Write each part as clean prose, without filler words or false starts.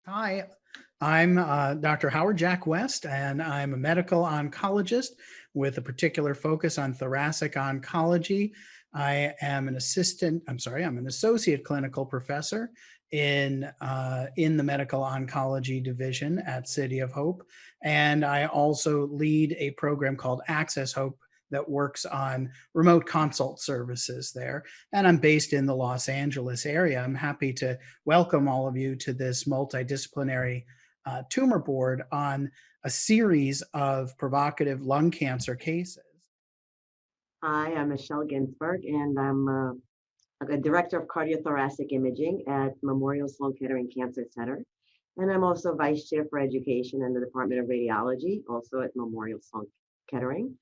Hi, I'm Dr. Howard Jack West, and I'm a medical oncologist with a particular focus on thoracic oncology. I'm an associate clinical professor in the medical oncology division at City of Hope, and I also lead a program called Access Hope that works on remote consult services there. And I'm based in the Los Angeles area. I'm happy to welcome all of you to this multidisciplinary tumor board on a series of provocative lung cancer cases. Hi, I'm Michelle Ginsberg, and I'm a director of cardiothoracic imaging at Memorial Sloan Kettering Cancer Center. And I'm also vice chair for education in the Department of Radiology, also at Memorial Sloan Kettering.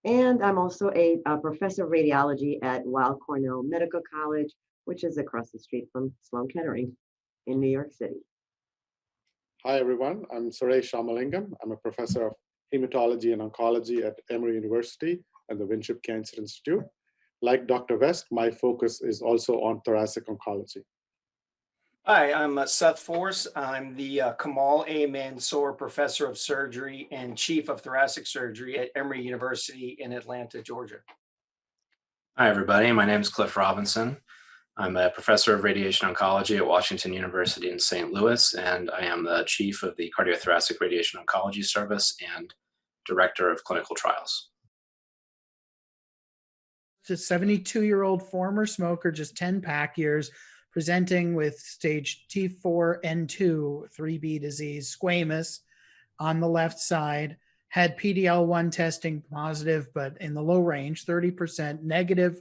And I'm also a professor of radiology at Weill Cornell Medical College, which is across the street from Sloan Kettering in New York City. Hi, everyone. I'm Suresh Ramalingam. I'm a professor of hematology and oncology at Emory University and the Winship Cancer Institute. Like Dr. West, my focus is also on thoracic oncology. Hi, I'm Seth Force. I'm the Kamal A. Mansour Professor of Surgery and Chief of Thoracic Surgery at Emory University in Atlanta, Georgia. Hi, everybody. My name is Cliff Robinson. I'm a professor of radiation oncology at Washington University in St. Louis, and I am the chief of the Cardiothoracic Radiation Oncology Service and director of clinical trials. Just 72-year-old former smoker, just 10 pack years, presenting with stage T4N2 3B disease, squamous on the left side, had PD-L1 testing positive, but in the low range, 30% negative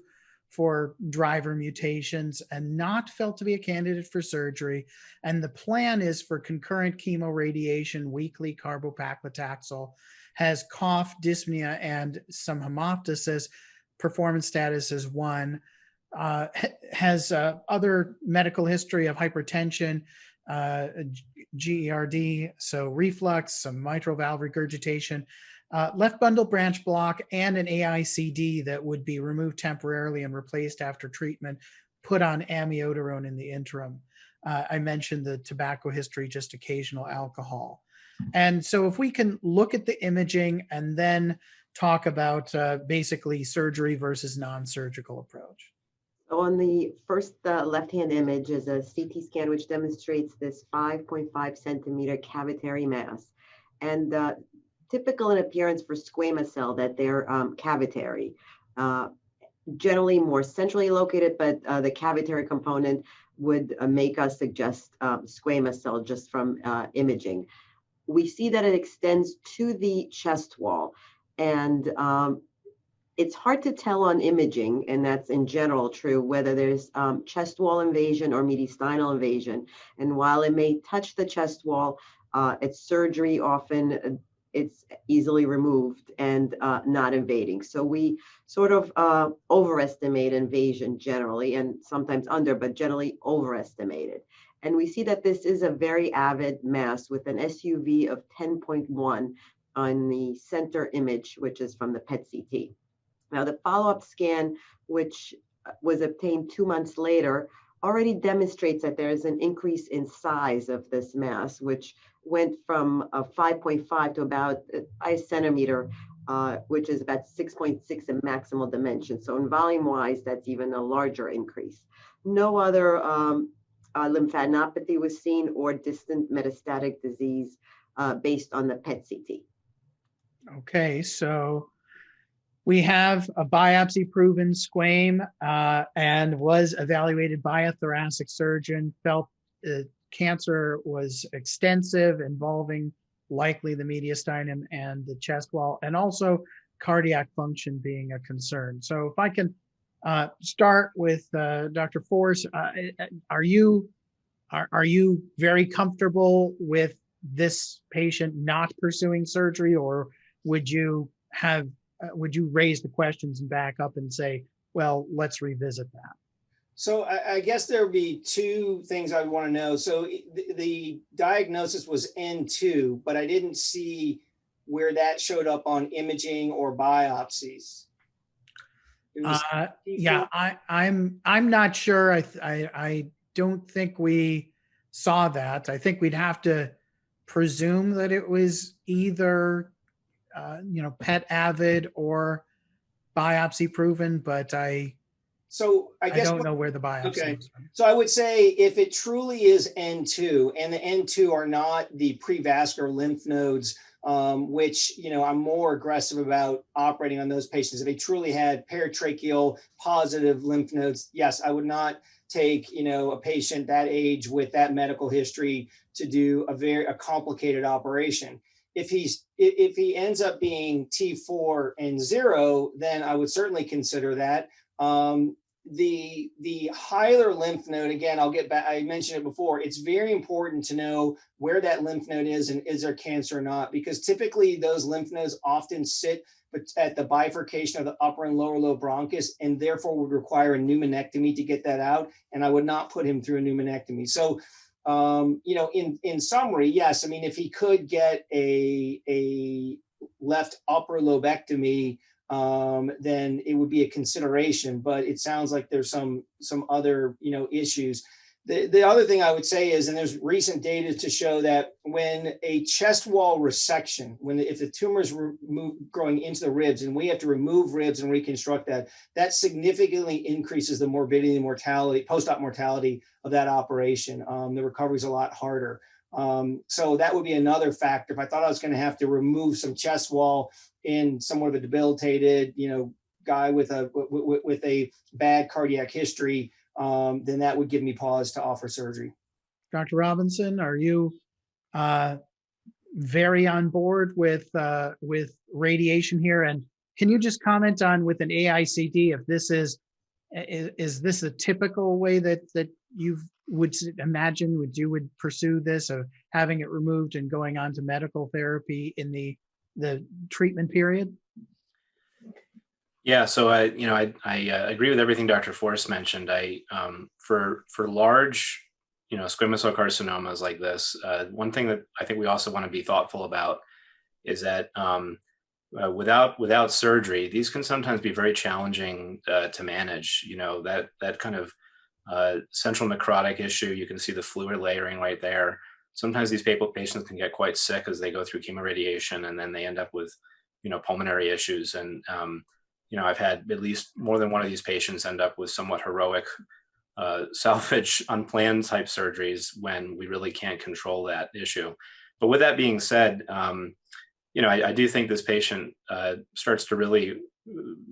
for driver mutations, and not felt to be a candidate for surgery. And the plan is for concurrent chemoradiation, weekly carbopaclitaxel, has cough, dyspnea, and some hemoptysis. Performance status is 1, has other medical history of hypertension, GERD, so reflux, some mitral valve regurgitation, left bundle branch block, and an AICD that would be removed temporarily and replaced after treatment, put on amiodarone in the interim. I mentioned the tobacco history, just occasional alcohol. And so if we can look at the imaging and then talk about basically surgery versus non-surgical approach. So on the first left-hand image is a CT scan which demonstrates this 5.5 centimeter cavitary mass. And typical in appearance for squamous cell that they're cavitary. Generally more centrally located, but the cavitary component would make us suggest squamous cell just from imaging. We see that it extends to the chest wall, and it's hard to tell on imaging, and that's in general true, whether there's chest wall invasion or mediastinal invasion. And while it may touch the chest wall, at surgery often it's easily removed and not invading. So we sort of overestimate invasion generally, and sometimes under, but generally overestimated. And we see that this is a very avid mass with an SUV of 10.1 on the center image, which is from the PET-CT. Now, the follow-up scan, which was obtained 2 months later, already demonstrates that there is an increase in size of this mass, which went from 5.5 to about 5 centimeter, which is about 6.6 in maximal dimension. So in volume-wise, that's even a larger increase. No other lymphadenopathy was seen or distant metastatic disease based on the PET-CT. Okay, so we have a biopsy-proven squame and was evaluated by a thoracic surgeon, felt cancer was extensive, involving likely the mediastinum and the chest wall, and also cardiac function being a concern. So if I can start with Dr. Force, are you very comfortable with this patient not pursuing surgery, or would you raise the questions and back up and say, well, let's revisit that? So I guess there would be two things I want to know. So the diagnosis was N2, but I didn't see where that showed up on imaging or biopsies. Yeah, I'm not sure. I don't think we saw that. I think we'd have to presume that it was either, PET avid or biopsy proven, but So I I guess don't know where the biopsy okay. was from. So I would say if it truly is N2 and the N2 are not the prevascular lymph nodes, which, I'm more aggressive about operating on those patients. If they truly had paratracheal positive lymph nodes, yes, I would not take, a patient that age with that medical history to do a complicated operation. If he ends up being T4 and 0, then I would certainly consider that. The hilar lymph node, again, I'll get back, I mentioned it before, it's very important to know where that lymph node is and is there cancer or not, because typically those lymph nodes often sit at the bifurcation of the upper and lower lobe bronchus, and therefore would require a pneumonectomy to get that out, and I would not put him through a pneumonectomy. So in summary, yes, I mean, if he could get a left upper lobectomy, then it would be a consideration. But it sounds like there's some other issues. The other thing I would say is, and there's recent data to show that when a chest wall resection, if the tumor is growing into the ribs, and we have to remove ribs and reconstruct that significantly increases the morbidity and mortality, post-op mortality of that operation. The recovery is a lot harder. So that would be another factor. If I thought I was going to have to remove some chest wall in somewhat of a debilitated, guy with a bad cardiac history, then that would give me pause to offer surgery. Dr. Robinson, are you very on board with radiation here? And can you just comment on, with an AICD, if this is this a typical way that you would imagine you would pursue this, of having it removed and going on to medical therapy in the treatment period? Yeah, so I agree with everything Dr. Forrest mentioned. For large, squamous cell carcinomas like this, one thing that I think we also want to be thoughtful about is that without surgery, these can sometimes be very challenging to manage. That kind of central necrotic issue. You can see the fluid layering right there. Sometimes these patients can get quite sick as they go through chemoradiation, and then they end up with pulmonary issues. And I've had at least more than one of these patients end up with somewhat heroic salvage, unplanned type surgeries when we really can't control that issue. But with that being said, I do think this patient starts to really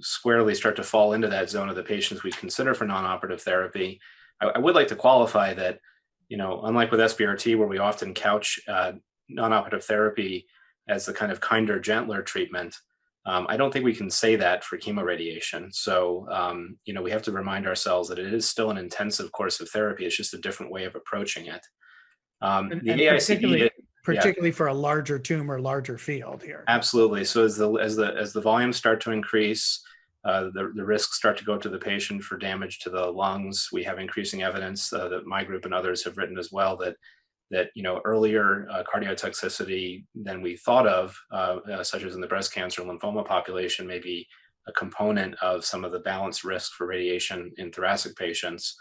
squarely start to fall into that zone of the patients we consider for non-operative therapy. I would like to qualify that, unlike with SBRT, where we often couch non-operative therapy as the kind of kinder, gentler treatment, I don't think we can say that for chemoradiation. So, we have to remind ourselves that it is still an intensive course of therapy. It's just a different way of approaching it. The AICD, particularly for a larger tumor, larger field here. Absolutely. So as the volumes start to increase, the risks start to go to the patient for damage to the lungs. We have increasing evidence that my group and others have written as well that earlier cardiotoxicity than we thought of, such as in the breast cancer and lymphoma population, may be a component of some of the balanced risk for radiation in thoracic patients.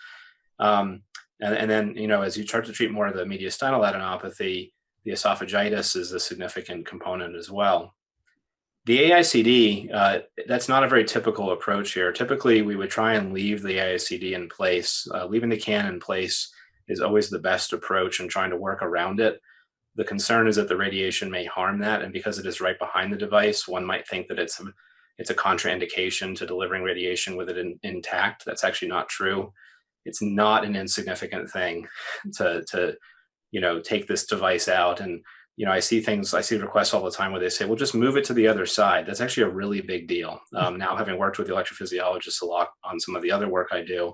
And then, as you start to treat more of the mediastinal adenopathy, the esophagitis is a significant component as well. The AICD, that's not a very typical approach here. Typically, we would try and leave the AICD in place. Leaving the can in place is always the best approach, and trying to work around it. The concern is that the radiation may harm that, and because it is right behind the device, one might think that it's a contraindication to delivering radiation with it intact. That's actually not true. It's not an insignificant thing to take this device out. And I see requests all the time where they say, well, just move it to the other side. That's actually a really big deal. Now, having worked with the electrophysiologists a lot on some of the other work I do,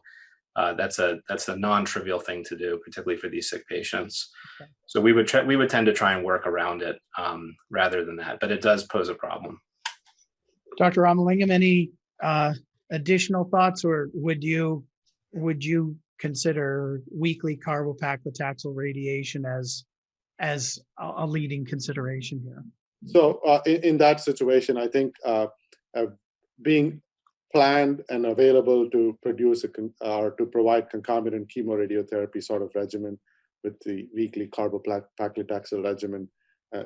that's a non-trivial thing to do, particularly for these sick patients. Okay. So we would tend to try and work around it rather than that, but it does pose a problem. Dr. Ramalingam, any additional thoughts, or would you consider weekly carbopaclitaxel radiation as a leading consideration here? So in that situation, I think being planned and available to produce or to provide concomitant chemoradiotherapy sort of regimen with the weekly paclitaxel regimen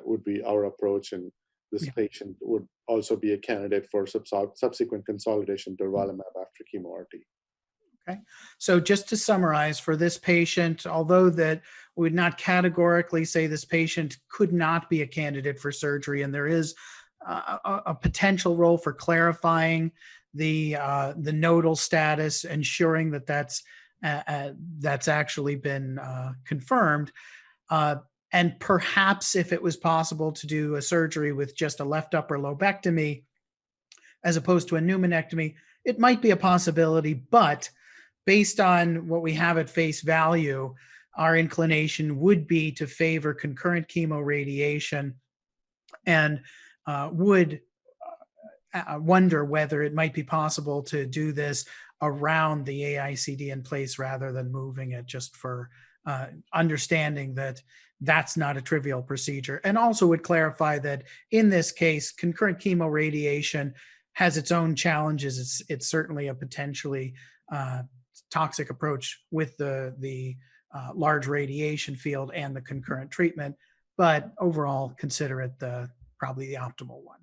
would be our approach. And this patient would also be a candidate for subsequent consolidation durvalumab after chemotherapy. Okay, so just to summarize, for this patient, although that we would not categorically say this patient could not be a candidate for surgery, and there is a potential role for clarifying the nodal status, ensuring that that's actually been confirmed, and perhaps if it was possible to do a surgery with just a left upper lobectomy as opposed to a pneumonectomy, it might be a possibility, but based on what we have at face value, our inclination would be to favor concurrent chemoradiation, and would wonder whether it might be possible to do this around the AICD in place rather than moving it, just for understanding that that's not a trivial procedure. And also would clarify that in this case, concurrent chemoradiation has its own challenges. It's certainly a potentially toxic approach with the large radiation field and the concurrent treatment, but overall consider it probably the optimal one.